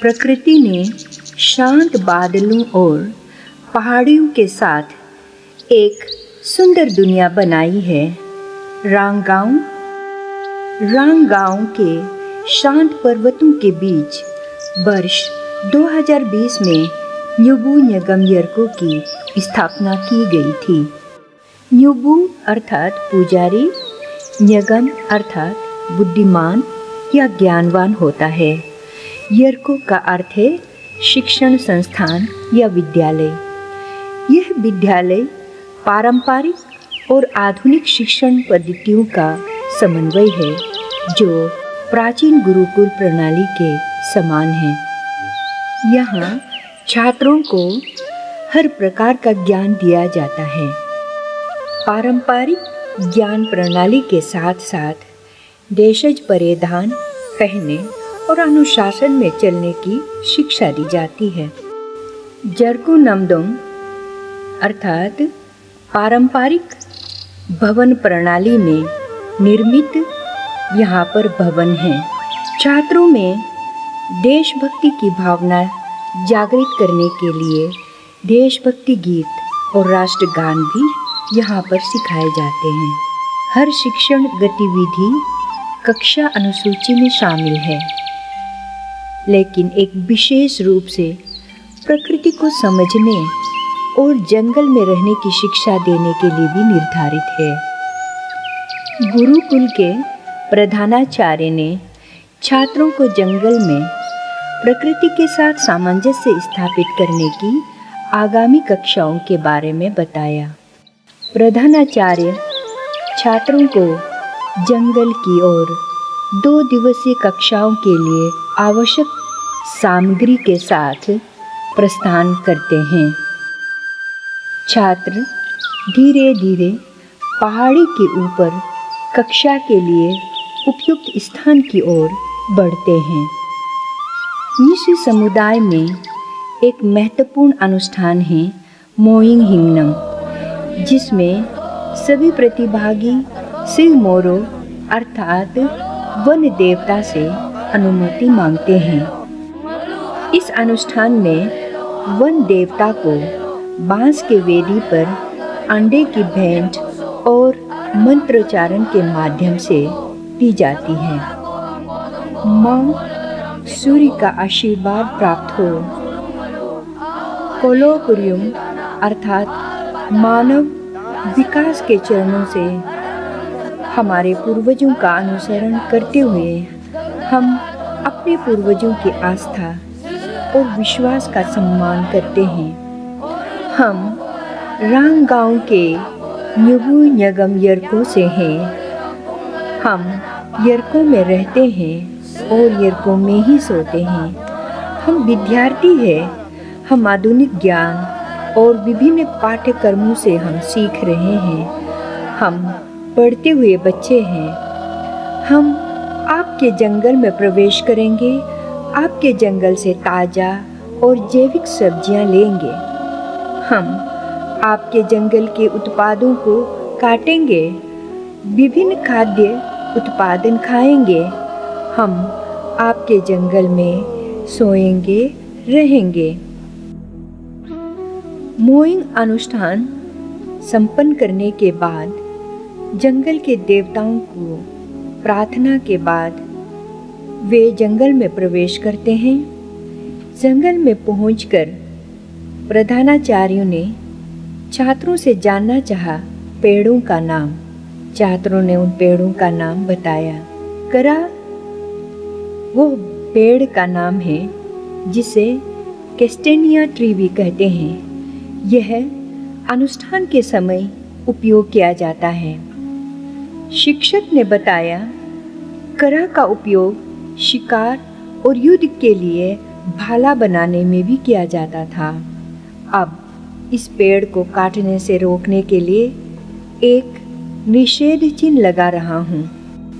प्रकृति ने शांत बादलों और पहाड़ियों के साथ एक सुंदर दुनिया बनाई है। रांगांव के शांत पर्वतों के बीच वर्ष 2020 में न्यूबू न्यगम यर्को की स्थापना की गई थी। न्यूबू अर्थात पुजारी, न्यगम अर्थात बुद्धिमान या ज्ञानवान होता है। यर्को का अर्थ है शिक्षण संस्थान या विद्यालय। यह विद्यालय पारंपरिक और आधुनिक शिक्षण पद्धतियों का समन्वय है जो प्राचीन गुरुकुल प्रणाली के समान है। यहाँ छात्रों को हर प्रकार का ज्ञान दिया जाता है। पारंपरिक ज्ञान प्रणाली के साथ साथ देशज परिधान पहनने और अनुशासन में चलने की शिक्षा दी जाती है। जरको नमदोंग अर्थात पारंपरिक भवन प्रणाली में निर्मित यहाँ पर भवन हैं। छात्रों में देशभक्ति की भावना जागृत करने के लिए देशभक्ति गीत और राष्ट्रगान भी यहाँ पर सिखाए जाते हैं। हर शिक्षण गतिविधि कक्षा अनुसूची में शामिल है, लेकिन एक विशेष रूप से प्रकृति को समझने और जंगल में रहने की शिक्षा देने के लिए भी निर्धारित है। गुरुकुल के प्रधानाचार्य ने छात्रों को जंगल में प्रकृति के साथ सामंजस्य स्थापित करने की आगामी कक्षाओं के बारे में बताया। प्रधानाचार्य छात्रों को जंगल की ओर 2 दिवसीय कक्षाओं के लिए आवश्यक सामग्री के साथ प्रस्थान करते हैं। छात्र धीरे धीरे पहाड़ी के ऊपर कक्षा के लिए उपयुक्त स्थान की ओर बढ़ते हैं। निशी समुदाय में एक महत्वपूर्ण अनुष्ठान है मोइंग हिंगनम, जिसमें सभी प्रतिभागी सिलमोरो अर्थात वन देवता से अनुमति मांगते हैं। इस अनुष्ठान में वन देवता को बांस के वेदी पर अंडे की भेंट और मंत्रोच्चारण के माध्यम से दी जाती है। माँ सूर्य का आशीर्वाद प्राप्त हो। कोलोकुरियम अर्थात मानव विकास के चरणों से हमारे पूर्वजों का अनुसरण करते हुए हम अपने पूर्वजों की आस्था और विश्वास का सम्मान करते हैं। हम रांगांव के न्यूबू न्यगम यर्को से हैं। हम यर्को में रहते हैं और यर्को में ही सोते हैं। हम विद्यार्थी हैं। हम आधुनिक ज्ञान और विभिन्न पाठ्यक्रमों से हम सीख रहे हैं। हम पढ़ते हुए बच्चे हैं। हम आपके जंगल में प्रवेश करेंगे। आपके जंगल से ताज़ा और जैविक सब्जियां लेंगे। हम आपके जंगल के उत्पादों को काटेंगे। विभिन्न खाद्य उत्पादन खाएंगे। हम आपके जंगल में सोएंगे, रहेंगे। मोइंग अनुष्ठान संपन्न करने के बाद जंगल के देवताओं को प्रार्थना के बाद वे जंगल में प्रवेश करते हैं। जंगल में पहुंचकर प्रधानाचार्यों ने छात्रों से जानना चाहा पेड़ों का नाम। छात्रों ने उन पेड़ों का नाम बताया। करा वो पेड़ का नाम है जिसे कैस्टेनिया ट्री भी कहते हैं। यह अनुष्ठान के समय उपयोग किया जाता है। शिक्षक ने बताया करा का उपयोग शिकार और युद्ध के लिए भाला बनाने में भी किया जाता था। अब इस पेड़ को काटने से रोकने के लिए एक निषेध चिन्ह लगा रहा हूँ।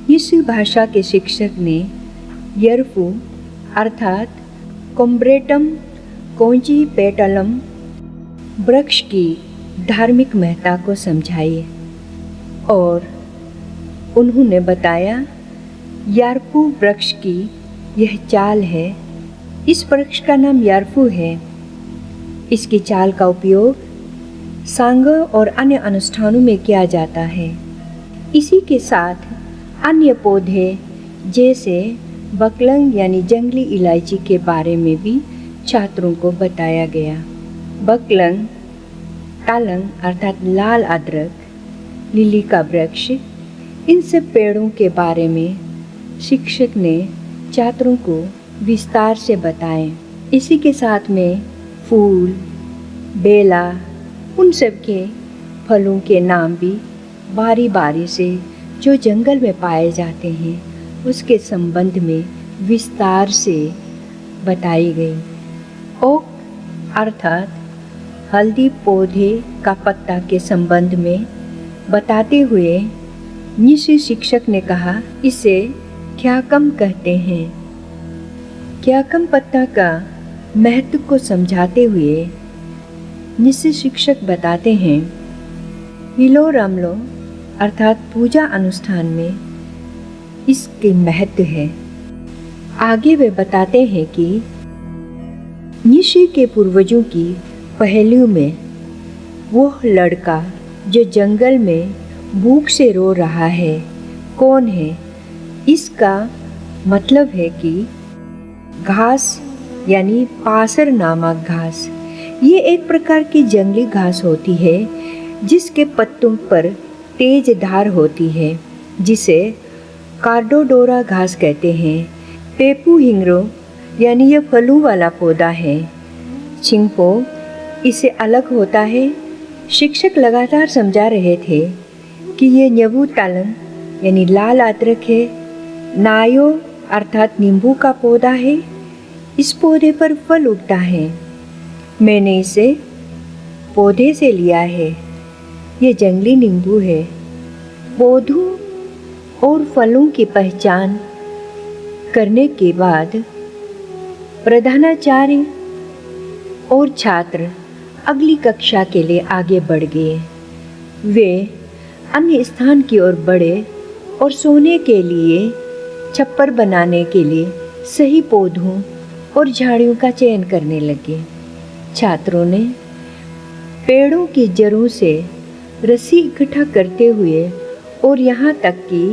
इस भाषा के शिक्षक ने यरफू अर्थात कोम्ब्रेटम कोंची पेटलम वृक्ष की धार्मिक महत्ता को समझाई और उन्होंने बताया यारपू वृक्ष की यह चाल है इस वृक्ष का नाम यारफू है। इसकी छाल का उपयोग सांग और अन्य अनुष्ठानों में किया जाता है। इसी के साथ अन्य पौधे जैसे बकलंग यानी जंगली इलायची के बारे में भी छात्रों को बताया गया। बकलंग, तालंग अर्थात लाल अदरक, लिली का वृक्ष, इन सब पेड़ों के बारे में शिक्षक ने छात्रों को विस्तार से बताएं। इसी के साथ में फूल, बेला, उन सब के फलों के नाम भी बारी बारी से जो जंगल में पाए जाते हैं उसके संबंध में विस्तार से बताई गई। ओक अर्थात हल्दी पौधे का पत्ता के संबंध में बताते हुए निशी शिक्षक ने कहा, इसे ख्याकम कहते हैं। ख्याकम पत्ता का महत्व को समझाते हुए निशी शिक्षक बताते हैं, हिलो रमलो अर्थात पूजा अनुष्ठान में इसके महत्व है। आगे वे बताते हैं कि निशी के पूर्वजों की पहेलियों में वह लड़का जो जंगल में भूख से रो रहा है कौन है। इसका मतलब है कि घास यानी पासर नामक घास, ये एक प्रकार की जंगली घास होती है जिसके पत्तों पर तेज धार होती है, जिसे कार्डोडोरा घास कहते हैं। पेपू हिंगरो यानी यह फलों वाला पौधा है। छिंगपो इससे अलग होता है। शिक्षक लगातार समझा रहे थे कि ये न्यबू तालंग यानी लाल अदरक है। नायो अर्थात नींबू का पौधा है। इस पौधे पर फल उगता है। मैंने इसे पौधे से लिया है। ये जंगली नींबू है। पौधों और फलों की पहचान करने के बाद प्रधानाचार्य और छात्र अगली कक्षा के लिए आगे बढ़ गए। वे अन्य स्थान की ओर बढ़े और सोने के लिए छप्पर बनाने के लिए सही पौधों और झाड़ियों का चयन करने लगे। छात्रों ने पेड़ों की जड़ों से रस्सी इकट्ठा करते हुए और यहाँ तक कि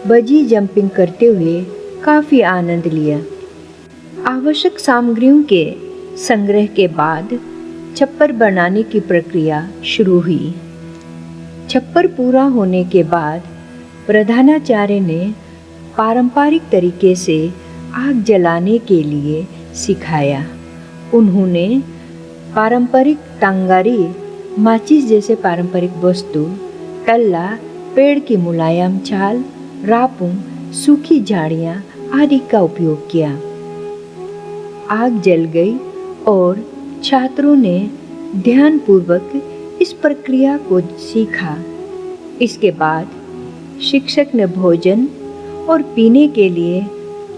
बजी जंपिंग करते हुए काफ़ी आनंद लिया। आवश्यक सामग्रियों के संग्रह के बाद छप्पर बनाने की प्रक्रिया शुरू हुई। छप्पर पूरा होने के बाद प्रधानाचार्य ने पारंपरिक तरीके से आग जलाने के लिए सिखाया। उन्होंने पारंपरिक टांगारी, माचिस जैसे पारंपरिक वस्तु, तल्ला, पेड़ की मुलायम छाल, रापूं, सूखी झाड़ियाँ आदि का उपयोग किया। आग जल गई और छात्रों ने ध्यानपूर्वक इस प्रक्रिया को सीखा। इसके बाद शिक्षक ने भोजन और पीने के लिए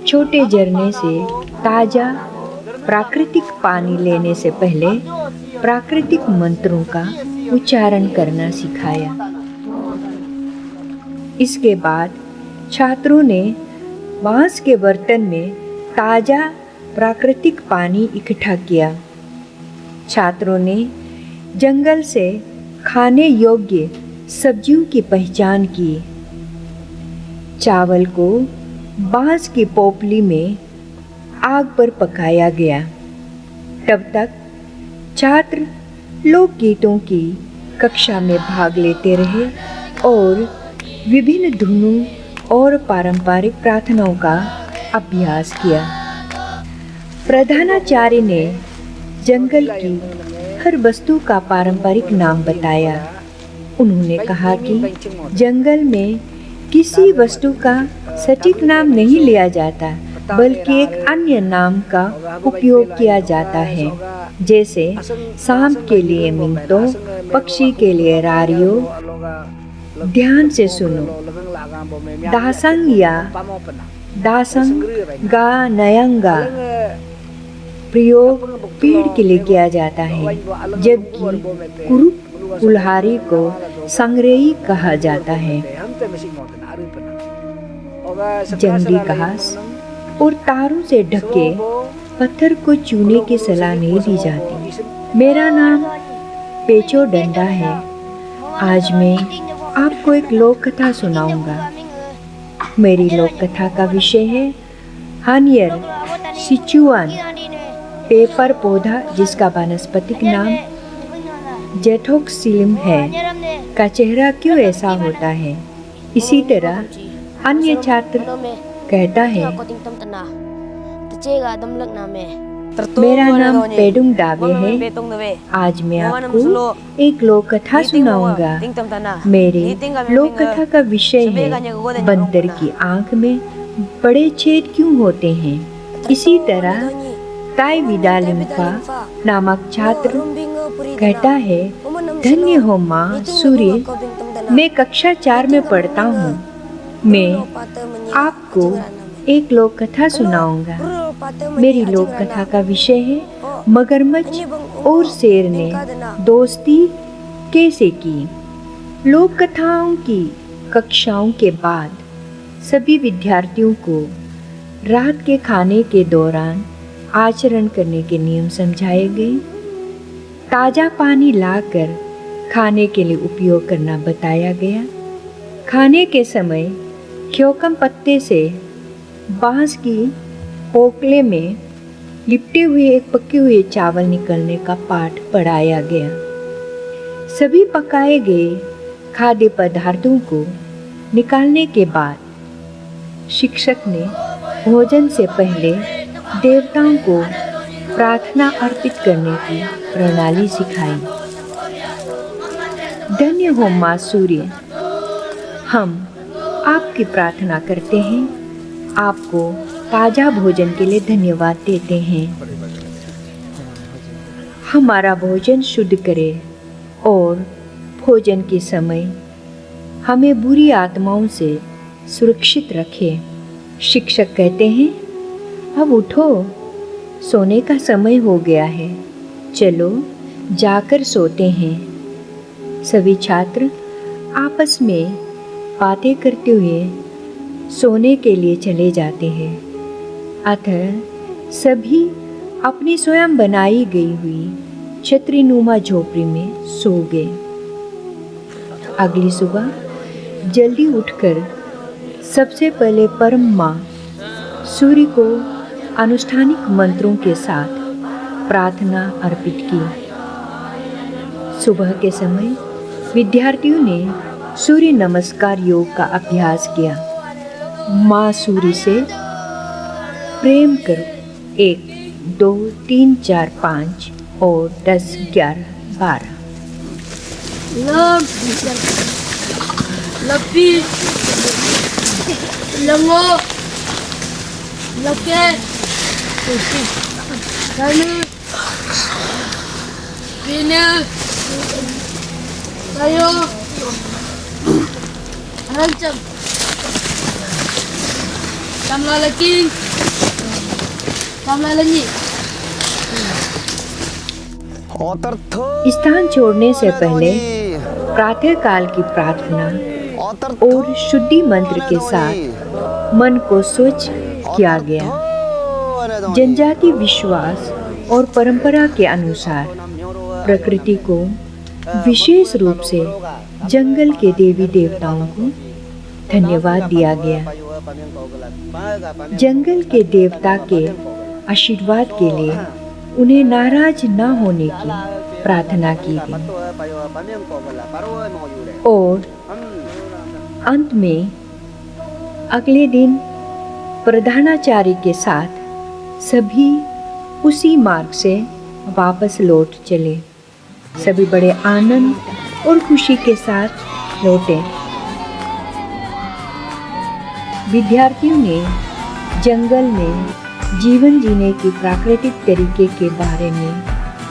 छोटे झरने से ताज़ा प्राकृतिक पानी लेने से पहले प्राकृतिक मंत्रों का उच्चारण करना सिखाया। इसके बाद छात्रों ने बांस के बर्तन में ताज़ा प्राकृतिक पानी इकट्ठा किया। छात्रों ने जंगल से खाने योग्य सब्जियों की पहचान की। चावल को बांस की पोपली में आग पर पकाया गया। तब तक छात्र लोकगीतों की कक्षा में भाग लेते रहे और विभिन्न धुनों और पारंपरिक प्रार्थनाओं का अभ्यास किया। प्रधानाचार्य ने जंगल की हर वस्तु का पारंपरिक नाम बताया। उन्होंने कहा कि जंगल में किसी वस्तु का सटीक नाम नहीं लिया जाता, बल्कि एक अन्य नाम का उपयोग किया जाता है। जैसे सांप के लिए मिंगतो, पक्षी के लिए रारियो। ध्यान से सुनो। दासंग या दासंग गा नयंगा प्रयोग पेड़ के लिए किया जाता है, जबकि कुरुप कुल्हारी को संग्रेही कहा जाता है। जंगली घास और तारों से ढके पत्थर को चूने की सलाह नहीं दी जाती। मेरा नाम पेचो डंडा है। आज मैं आपको एक लोक कथा सुनाऊंगा। मेरी लोक कथा का विषय है हानियर सिचुआन, पेपर पौधा जिसका वानस्पतिक नाम जेथोक्सिलियम है, का चेहरा क्यों ऐसा होता है। इसी तरह अन्य छात्र कहता है, मेरा नाम पेडुंग दावे है। आज मैं आपको एक लोक कथा सुनाऊंगा। मेरी लोक कथा का विषय है बंदर की आंख में बड़े छेद क्यों होते हैं। इसी तरह ताई विदालिम्फा नामक छात्र कहता है, धन्य हो माँ सूर्य, मैं कक्षा 4 में पढ़ता हूँ। मैं आपको एक लोक कथा सुनाऊंगा। मेरी लोक कथा का विषय है मगरमच्छ और शेर ने दोस्ती कैसे की। लोक कथाओं की कक्षाओं के बाद सभी विद्यार्थियों को रात के खाने के दौरान आचरण करने के नियम समझाए गए। ताज़ा पानी लाकर खाने के लिए उपयोग करना बताया गया। खाने के समय ख्योकम पत्ते से बांस की पोकले में लिपटे हुए एक पके हुए चावल निकलने का पाठ पढ़ाया गया। सभी पकाए गए खाद्य पदार्थों को निकालने के बाद शिक्षक ने भोजन से पहले देवताओं को प्रार्थना अर्पित करने की प्रणाली सिखाई। धन्य हो माँ सूर्य, हम आपकी प्रार्थना करते हैं, आपको ताज़ा भोजन के लिए धन्यवाद देते हैं। हमारा भोजन शुद्ध करे और भोजन के समय हमें बुरी आत्माओं से सुरक्षित रखे। शिक्षक कहते हैं, अब उठो, सोने का समय हो गया है, चलो जाकर सोते हैं। सभी छात्र आपस में बातें करते हुए सोने के लिए चले जाते हैं। अतः सभी अपनी स्वयं बनाई गई हुई छतरीनुमा झोपड़ी में सो गए। अगली सुबह जल्दी उठकर सबसे पहले परम माँ सूर्य को अनुष्ठानिक मंत्रों के साथ प्रार्थना अर्पित की। सुबह के समय विद्यार्थियों ने सूर्य नमस्कार योग का अभ्यास किया। माँ सूर्य से प्रेम करो, 1 2 3 4 5 और 10 11 12। Lebih lengo leke kanu bina tayo rancang tamla lagi tamla lagi। स्थान छोड़ने से पहले प्रातः काल की प्रार्थना और शुद्धि मंत्र के साथ मन को स्वच्छ किया गया। जनजाति विश्वास और परंपरा के अनुसार प्रकृति को विशेष रूप से जंगल के देवी देवताओं को धन्यवाद दिया गया। जंगल के देवता के आशीर्वाद के लिए उन्हें नाराज न होने की प्रार्थना की गई। और अंत में अगले दिन प्रधानाचार्य के साथ सभी उसी मार्ग से वापस लौट चले। सभी बड़े आनंद और खुशी के साथ लौटे। विद्यार्थियों ने जंगल में जीवन जीने की प्राकृतिक तरीके के बारे में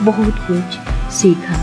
बहुत कुछ सीखा।